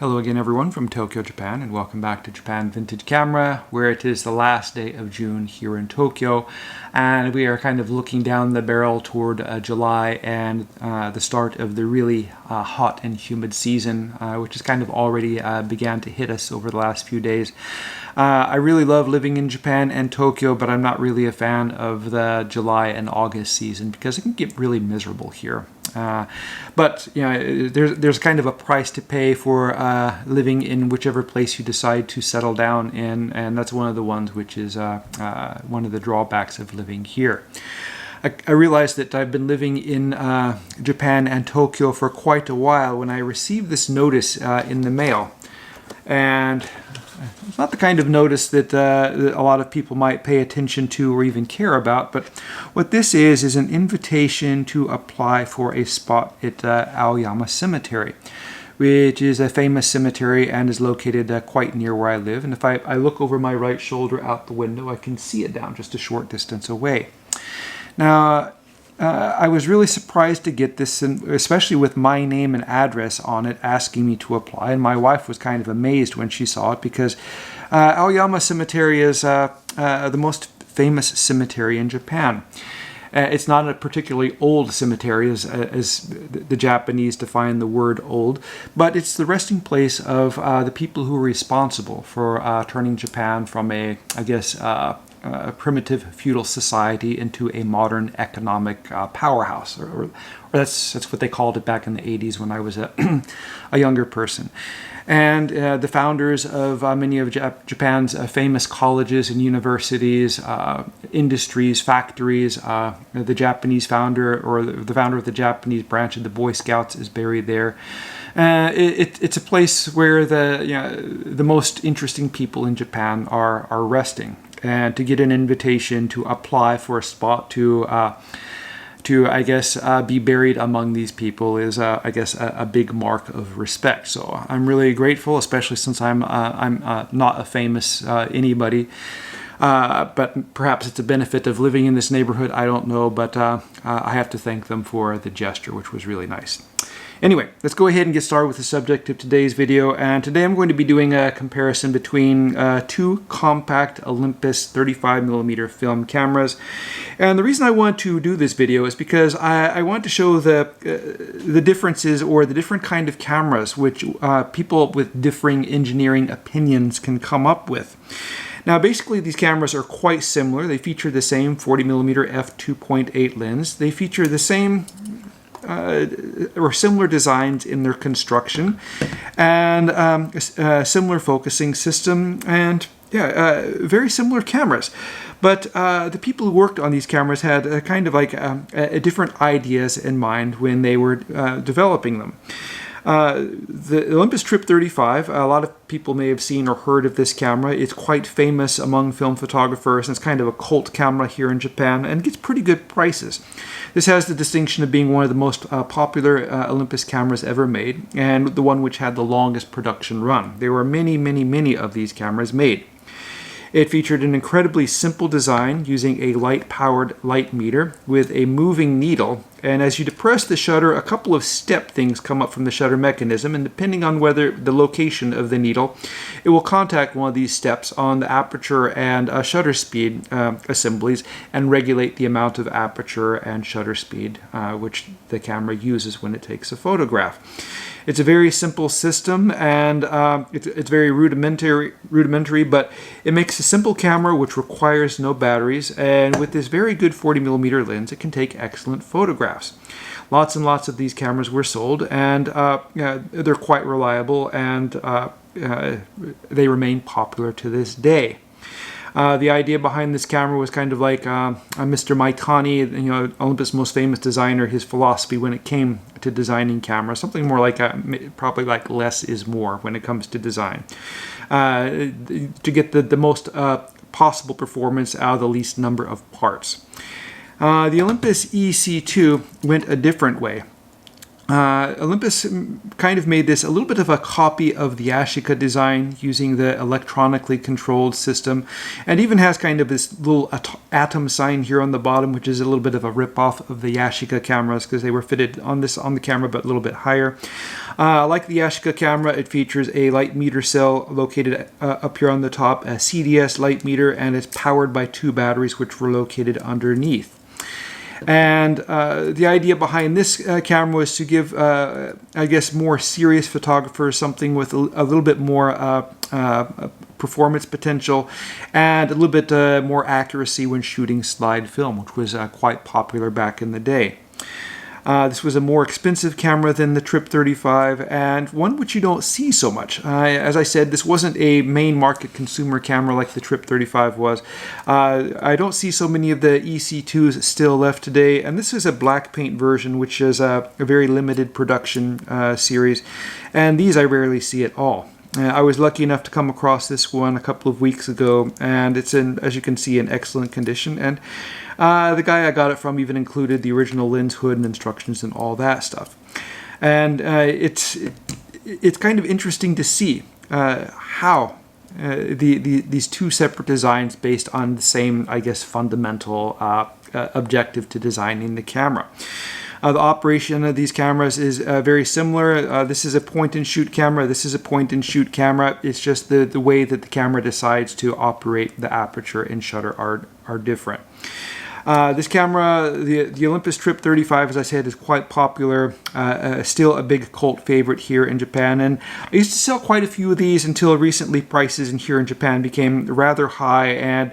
Hello again everyone from Tokyo, Japan, and welcome back to Japan Vintage Camera, where it is the last day of June here in Tokyo, and we are kind of looking down the barrel toward July and the start of the really hot and humid season, which has kind of already began to hit us over the last few days. I really love living in Japan and Tokyo, but I'm not really a fan of the July and August season because it can get really miserable here. But you know, there's kind of a price to pay for living in whichever place you decide to settle down in, and that's one of the ones which is one of the drawbacks of living here. I realized that I've been living in Japan and Tokyo for quite a while when I received this notice in the mail, and it's not the kind of notice that a lot of people might pay attention to or even care about, but what this is an invitation to apply for a spot at Aoyama Cemetery, which is a famous cemetery and is located quite near where I live. And if I look over my right shoulder out the window, I can see it down just a short distance away. Now, I was really surprised to get this, especially with my name and address on it, asking me to apply. And my wife was kind of amazed when she saw it because Aoyama Cemetery is the most famous cemetery in Japan. It's not a particularly old cemetery as the Japanese define the word old, but it's the resting place of the people who were responsible for turning Japan from a primitive feudal society into a modern economic powerhouse, or that's what they called it back in the 80s when I was a younger person. And the founders of many of Japan's famous colleges and universities, industries, factories, the Japanese founder, or the founder of the Japanese branch of the Boy Scouts, is buried there. It's a place where the most interesting people in Japan are resting. And to get an invitation to apply for a spot to be buried among these people is, a big mark of respect. So I'm really grateful, especially since I'm not a famous anybody. But perhaps it's a benefit of living in this neighborhood. I don't know, but I have to thank them for the gesture, which was really nice. Anyway, let's go ahead and get started with the subject of today's video. And today I'm going to be doing a comparison between two compact Olympus 35mm film cameras. And the reason I want to do this video is because I want to show the differences, or the different kind of cameras which people with differing engineering opinions can come up with. Now, basically, these cameras are quite similar. They feature the same 40mm f2.8 lens. They feature the same or similar designs in their construction, and a similar focusing system, and very similar cameras. But the people who worked on these cameras had different ideas in mind when they were developing them. The Olympus Trip 35, a lot of people may have seen or heard of this camera. It's quite famous among film photographers, and it's kind of a cult camera here in Japan, and gets pretty good prices. This has the distinction of being one of the most popular Olympus cameras ever made, and the one which had the longest production run. There were many of these cameras made. It featured an incredibly simple design using a light-powered light meter with a moving needle, and as you depress the shutter, a couple of step things come up from the shutter mechanism, and depending on whether the location of the needle, it will contact one of these steps on the aperture and shutter speed assemblies and regulate the amount of aperture and shutter speed which the camera uses when it takes a photograph. It's a very simple system, and it's very rudimentary, but it makes a simple camera which requires no batteries, and with this very good 40mm lens, it can take excellent photographs. Lots and lots of these cameras were sold, and they're quite reliable, and they remain popular to this day. The idea behind this camera was kind of like Mr. Maitani, Olympus' most famous designer, his philosophy when it came to designing cameras, something more like probably like less is more when it comes to design, to get the most possible performance out of the least number of parts. The Olympus EC2 went a different way. Olympus kind of made this a little bit of a copy of the Yashica design using the electronically controlled system, and even has kind of this little atom sign here on the bottom, which is a little bit of a rip-off of the Yashica cameras because they were fitted on the camera but a little bit higher. Like the Yashica camera, it features a light meter cell located up here on the top, a CDS light meter, and it's powered by 2 batteries which were located underneath. And the idea behind this camera was to give, I guess, more serious photographers something with a little bit more performance potential and a little bit more accuracy when shooting slide film, which was quite popular back in the day. This was a more expensive camera than the Trip 35, and one which you don't see so much. As I said, this wasn't a main market consumer camera like the Trip 35 was. I don't see so many of the EC2s still left today, and this is a black paint version, which is a very limited production series, and these I rarely see at all. I was lucky enough to come across this one a couple of weeks ago, and it's in, as you can see, in excellent condition. And the guy I got it from even included the original lens hood and instructions and all that stuff. And it's kind of interesting to see how these 2 separate designs based on the same, I guess, fundamental objective to designing the camera. The operation of these cameras is very similar. This is a point-and-shoot camera. This is a point-and-shoot camera. It's just the way that the camera decides to operate the aperture and shutter are different. This camera, the Olympus Trip 35, as I said, is quite popular. Still a big cult favorite here in Japan. And I used to sell quite a few of these until recently prices here in Japan became rather high. And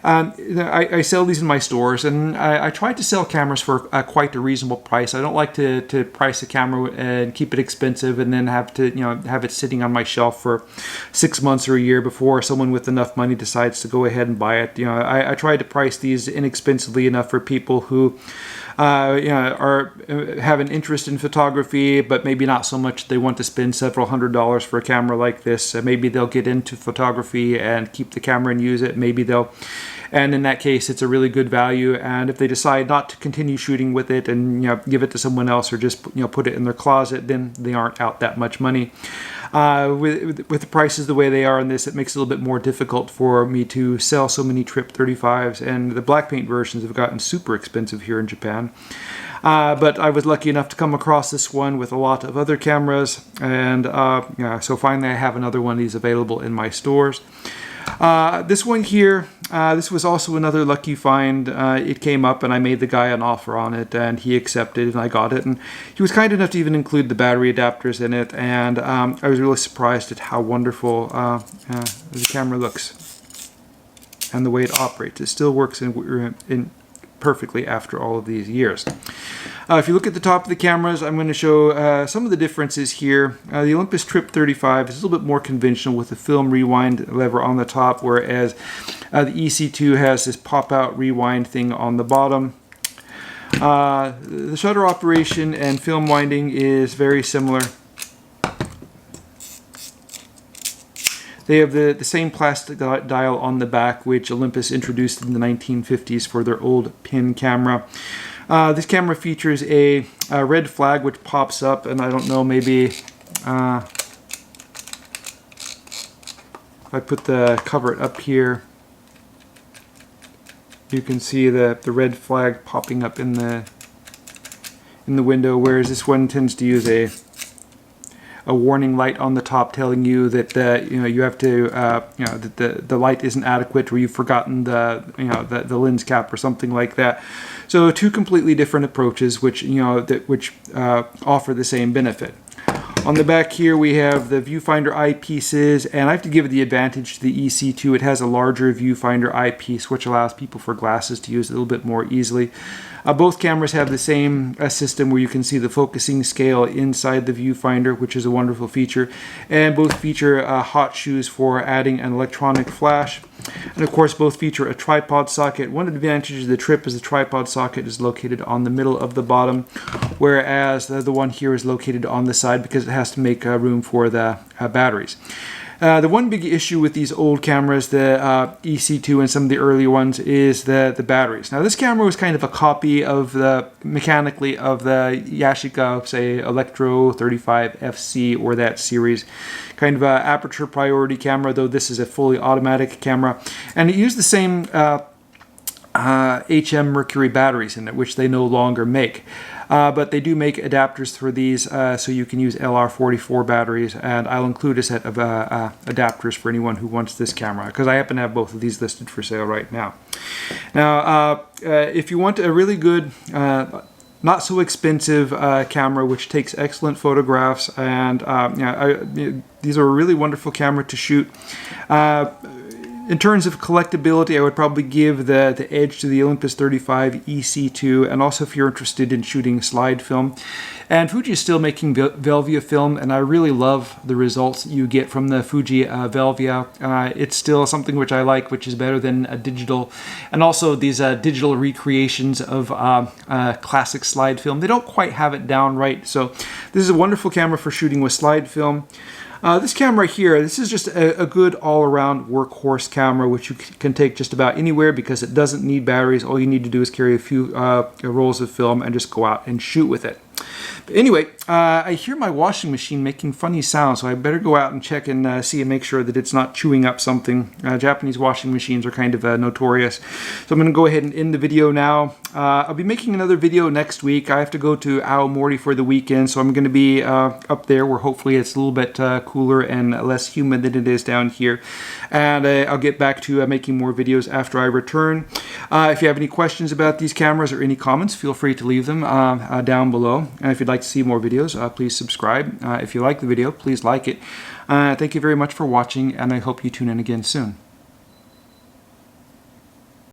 I sell these in my stores, and I try to sell cameras for quite a reasonable price. I don't like to price a camera and keep it expensive and then have to have it sitting on my shelf for 6 months or a year before someone with enough money decides to go ahead and buy it. I try to price these inexpensively enough for people who have an interest in photography, but maybe not so much they want to spend several $100s for a camera like this. Maybe they'll get into photography and keep the camera and use it. Maybe and in that case, it's a really good value. And if they decide not to continue shooting with it and give it to someone else or just put it in their closet, then they aren't out that much money. With the prices the way they are on this, it makes it a little bit more difficult for me to sell so many Trip 35s, and the black paint versions have gotten super expensive here in Japan. But I was lucky enough to come across this one with a lot of other cameras, and so finally I have another one of these available in my stores. This one here, this was also another lucky find. It came up and I made the guy an offer on it and he accepted and I got it. And he was kind enough to even include the battery adapters in it. And I was really surprised at how wonderful the camera looks and the way it operates. It still works in perfectly after all of these years. If you look at the top of the cameras, I'm going to show some of the differences here. The Olympus Trip 35 is a little bit more conventional with the film rewind lever on the top, whereas the EC2 has this pop-out rewind thing on the bottom. The shutter operation and film winding is very similar. They have the same plastic dial on the back, which Olympus introduced in the 1950s for their old pin camera. This camera features a red flag which pops up, and I don't know, maybe if I put the cover up here, you can see the red flag popping up in the window, whereas this one tends to use a warning light on the top telling you that you have to that the light isn't adequate, or you've forgotten the lens cap or something like that. So 2 completely different approaches which offer the same benefit. On the back here we have the viewfinder eyepieces, and I have to give it the advantage to the EC2. It has a larger viewfinder eyepiece which allows people for glasses to use it a little bit more easily. Both cameras have the same system where you can see the focusing scale inside the viewfinder, which is a wonderful feature, and both feature hot shoes for adding an electronic flash. And of course both feature a tripod socket. One advantage of the Trip is the tripod socket is located on the middle of the bottom, whereas the one here is located on the side because it has to make room for the batteries. The one big issue with these old cameras, the EC2 and some of the early ones, is the batteries. Now this camera was kind of a copy of mechanically of the Yashica, say Electro 35 FC or that series. Kind of a aperture priority camera, though this is a fully automatic camera. And it used the same HM Mercury batteries in it, which they no longer make. But they do make adapters for these, so you can use LR44 batteries, and I'll include a set of adapters for anyone who wants this camera, because I happen to have both of these listed for sale right now. Now, if you want a really good, not so expensive camera which takes excellent photographs, and these are a really wonderful camera to shoot. In terms of collectability, I would probably give the edge to the Olympus 35 EC2, and also if you're interested in shooting slide film. And Fuji is still making Velvia film, and I really love the results you get from the Fuji Velvia. It's still something which I like, which is better than a digital. And also these digital recreations of classic slide film. They don't quite have it down right, so this is a wonderful camera for shooting with slide film. This camera here, this is just a good all-around workhorse camera which you can take just about anywhere because it doesn't need batteries. All you need to do is carry a few rolls of film and just go out and shoot with it. But anyway, I hear my washing machine making funny sounds, so I better go out and check and see and make sure that it's not chewing up something. Japanese washing machines are kind of notorious. So I'm going to go ahead and end the video now. I'll be making another video next week. I have to go to Aomori for the weekend, so I'm going to be up there where hopefully it's a little bit cooler and less humid than it is down here. And I'll get back to making more videos after I return. If you have any questions about these cameras or any comments, feel free to leave them down below. And if you'd like to see more videos, please subscribe. If you like the video, please like it. Thank you very much for watching, and I hope you tune in again soon.